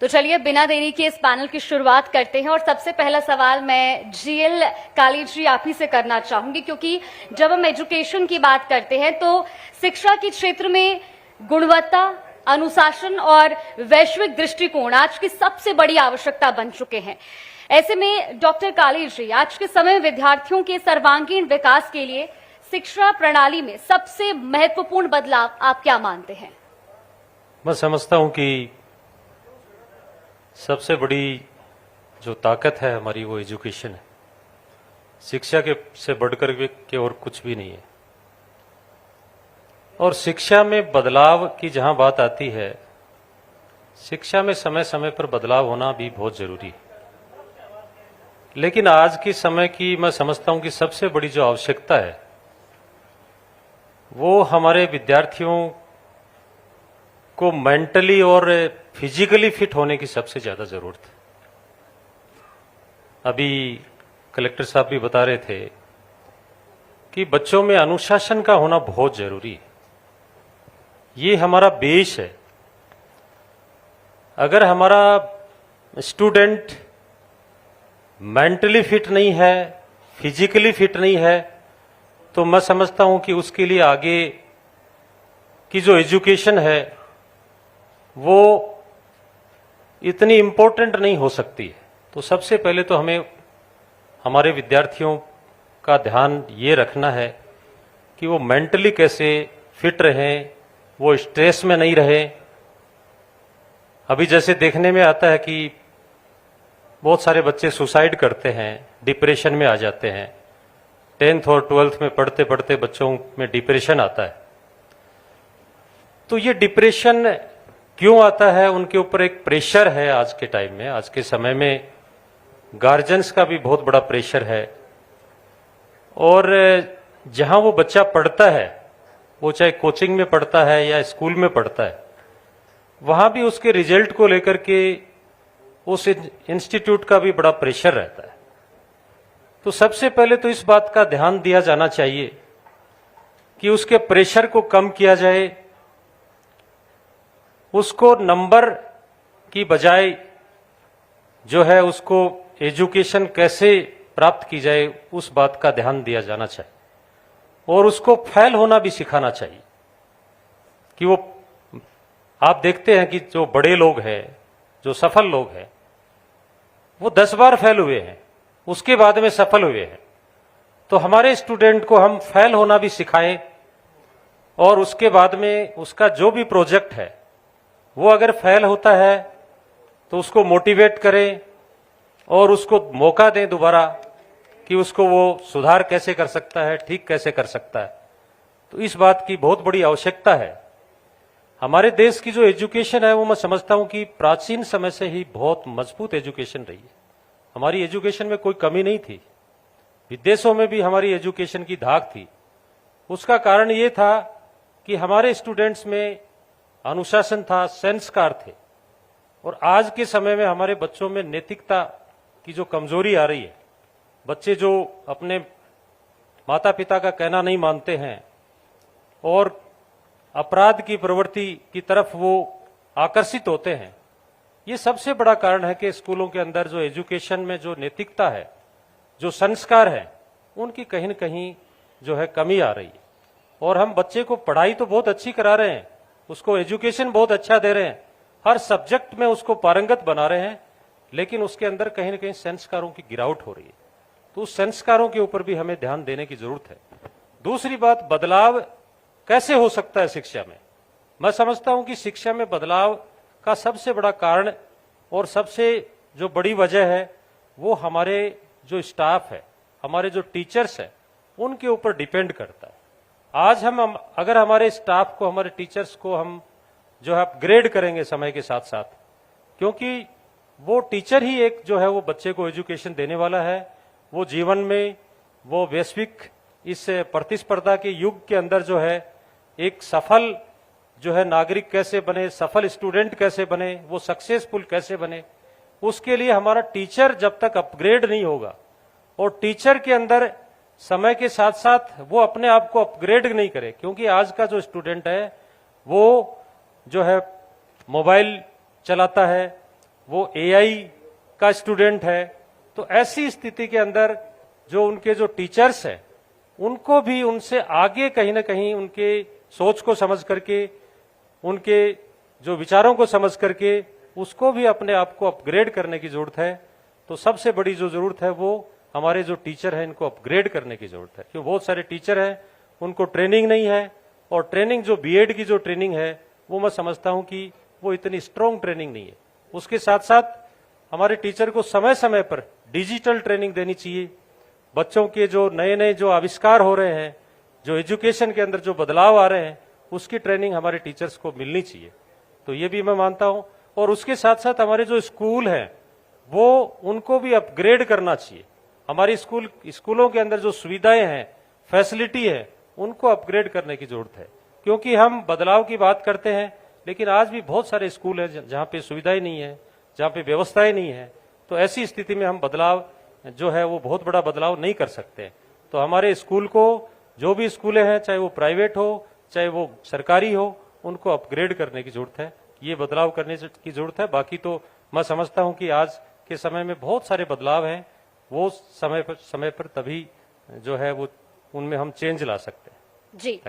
तो चलिए बिना देरी के इस पैनल की शुरुआत करते हैं और सबसे पहला सवाल मैं जीएल काली जी आप ही से करना चाहूंगी, क्योंकि जब हम एजुकेशन की बात करते हैं तो शिक्षा के क्षेत्र में गुणवत्ता, अनुशासन और वैश्विक दृष्टिकोण आज की सबसे बड़ी आवश्यकता बन चुके हैं। ऐसे में डॉक्टर काली जी, आज के समय में विद्यार्थियों के सर्वांगीण विकास के लिए शिक्षा प्रणाली में सबसे महत्वपूर्ण बदलाव आप क्या मानते हैं? मैं समझता हूं कि सबसे बड़ी जो ताकत है हमारी वो एजुकेशन है। शिक्षा के से बढ़कर के और कुछ भी नहीं है। और शिक्षा में बदलाव की जहां बात आती है, शिक्षा में समय समय पर बदलाव होना भी बहुत जरूरी है। लेकिन आज के समय की मैं समझता हूं कि सबसे बड़ी जो आवश्यकता है वो हमारे विद्यार्थियों को मेंटली और फिजिकली फिट होने की सबसे ज्यादा जरूरत है। अभी कलेक्टर साहब भी बता रहे थे कि बच्चों में अनुशासन का होना बहुत जरूरी है। ये हमारा बेस है। अगर हमारा स्टूडेंट मेंटली फिट नहीं है, फिजिकली फिट नहीं है, तो मैं समझता हूं कि उसके लिए आगे की जो एजुकेशन है वो इतनी इंपॉर्टेंट नहीं हो सकती है। तो सबसे पहले तो हमें हमारे विद्यार्थियों का ध्यान ये रखना है कि वो मेंटली कैसे फिट रहें, वो स्ट्रेस में नहीं रहे। अभी जैसे देखने में आता है कि बहुत सारे बच्चे सुसाइड करते हैं, डिप्रेशन में आ जाते हैं। 10th और 12th में पढ़ते पढ़ते बच्चों में डिप्रेशन आता है। तो ये डिप्रेशन क्यों आता है? उनके ऊपर एक प्रेशर है। आज के टाइम में, आज के समय में गार्जियंस का भी बहुत बड़ा प्रेशर है। और जहां वो बच्चा पढ़ता है, वो चाहे कोचिंग में पढ़ता है या स्कूल में पढ़ता है, वहां भी उसके रिजल्ट को लेकर के उस इंस्टीट्यूट का भी बड़ा प्रेशर रहता है। तो सबसे पहले तो इस बात का ध्यान दिया जाना चाहिए कि उसके प्रेशर को कम किया जाए। उसको नंबर की बजाय जो है उसको एजुकेशन कैसे प्राप्त की जाए उस बात का ध्यान दिया जाना चाहिए। और उसको फेल होना भी सिखाना चाहिए कि वो, आप देखते हैं कि जो बड़े लोग हैं, जो सफल लोग हैं, वो 10 बार फेल हुए हैं, उसके बाद में सफल हुए हैं। तो हमारे स्टूडेंट को हम फेल होना भी सिखाएं और उसके बाद में उसका जो भी प्रोजेक्ट है वो अगर फेल होता है तो उसको मोटिवेट करें और उसको मौका दें दोबारा कि उसको वो सुधार कैसे कर सकता है, ठीक कैसे कर सकता है। तो इस बात की बहुत बड़ी आवश्यकता है। हमारे देश की जो एजुकेशन है वो मैं समझता हूं कि प्राचीन समय से ही बहुत मजबूत एजुकेशन रही है। हमारी एजुकेशन में कोई कमी नहीं थी। विदेशों में भी हमारी एजुकेशन की धाक थी। उसका कारण ये था कि हमारे स्टूडेंट्स में अनुशासन था, संस्कार थे। और आज के समय में हमारे बच्चों में नैतिकता की जो कमजोरी आ रही है, बच्चे जो अपने माता पिता का कहना नहीं मानते हैं और अपराध की प्रवृत्ति की तरफ वो आकर्षित होते हैं, ये सबसे बड़ा कारण है कि स्कूलों के अंदर जो एजुकेशन में जो नैतिकता है, जो संस्कार है, उनकी कहीं न कहीं जो है कमी आ रही है। और हम बच्चे को पढ़ाई तो बहुत अच्छी करा रहे हैं, उसको एजुकेशन बहुत अच्छा दे रहे हैं, हर सब्जेक्ट में उसको पारंगत बना रहे हैं, लेकिन उसके अंदर कहीं न कहीं संस्कारों की गिरावट हो रही है। तो उस संस्कारों के ऊपर भी हमें ध्यान देने की जरूरत है। दूसरी बात, बदलाव कैसे हो सकता है शिक्षा में? मैं समझता हूं कि शिक्षा में बदलाव का सबसे बड़ा कारण और सबसे जो बड़ी वजह है वो हमारे जो स्टाफ है, हमारे जो टीचर्स है, उनके ऊपर डिपेंड करता है। आज हम अगर हमारे स्टाफ को, हमारे टीचर्स को हम जो है अपग्रेड करेंगे समय के साथ साथ, क्योंकि वो टीचर ही एक जो है वो बच्चे को एजुकेशन देने वाला है। वो जीवन में वो वैश्विक इस प्रतिस्पर्धा के युग के अंदर जो है एक सफल जो है नागरिक कैसे बने, सफल स्टूडेंट कैसे बने, वो सक्सेसफुल कैसे बने, उसके लिए हमारा टीचर जब तक अपग्रेड नहीं होगा और टीचर के अंदर समय के साथ साथ वो अपने आप को अपग्रेड नहीं करे, क्योंकि आज का जो स्टूडेंट है वो जो है मोबाइल चलाता है, वो एआई का स्टूडेंट है। तो ऐसी स्थिति के अंदर जो उनके जो टीचर्स हैं उनको भी उनसे आगे कहीं ना कहीं उनके सोच को समझ करके, उनके जो विचारों को समझ करके उसको भी अपने आप को अपग्रेड करने की जरूरत है। तो सबसे बड़ी जो जरूरत है वो हमारे जो टीचर हैं इनको अपग्रेड करने की जरूरत है, क्योंकि बहुत सारे टीचर हैं उनको ट्रेनिंग नहीं है, और ट्रेनिंग जो बीएड की जो ट्रेनिंग है वो मैं समझता हूं कि वो इतनी स्ट्रॉन्ग ट्रेनिंग नहीं है। उसके साथ साथ हमारे टीचर को समय समय पर डिजिटल ट्रेनिंग देनी चाहिए। बच्चों के जो नए नए जो आविष्कार हो रहे हैं, जो एजुकेशन के अंदर जो बदलाव आ रहे हैं, उसकी ट्रेनिंग हमारे टीचर्स को मिलनी चाहिए। तो ये भी मैं मानता हूं। और उसके साथ साथ हमारे जो स्कूल हैं वो उनको भी अपग्रेड करना चाहिए। हमारी स्कूलों के अंदर जो सुविधाएं हैं, फैसिलिटी है, उनको अपग्रेड करने की जरूरत है। क्योंकि हम बदलाव की बात करते हैं लेकिन आज भी बहुत सारे स्कूल हैं जहां पे सुविधाएं नहीं है, जहां पे व्यवस्थाएं नहीं है। तो ऐसी स्थिति में हम बदलाव जो है वो बहुत बड़ा बदलाव नहीं कर सकते। तो हमारे स्कूल को, जो भी स्कूलें हैं, चाहे वो प्राइवेट हो चाहे वो सरकारी हो, उनको अपग्रेड करने की जरूरत है, ये बदलाव करने की जरूरत है। बाकी तो मैं समझता हूं कि आज के समय में बहुत सारे बदलाव हैं, वो समय पर तभी जो है वो उनमें हम चेंज ला सकते हैं। जी।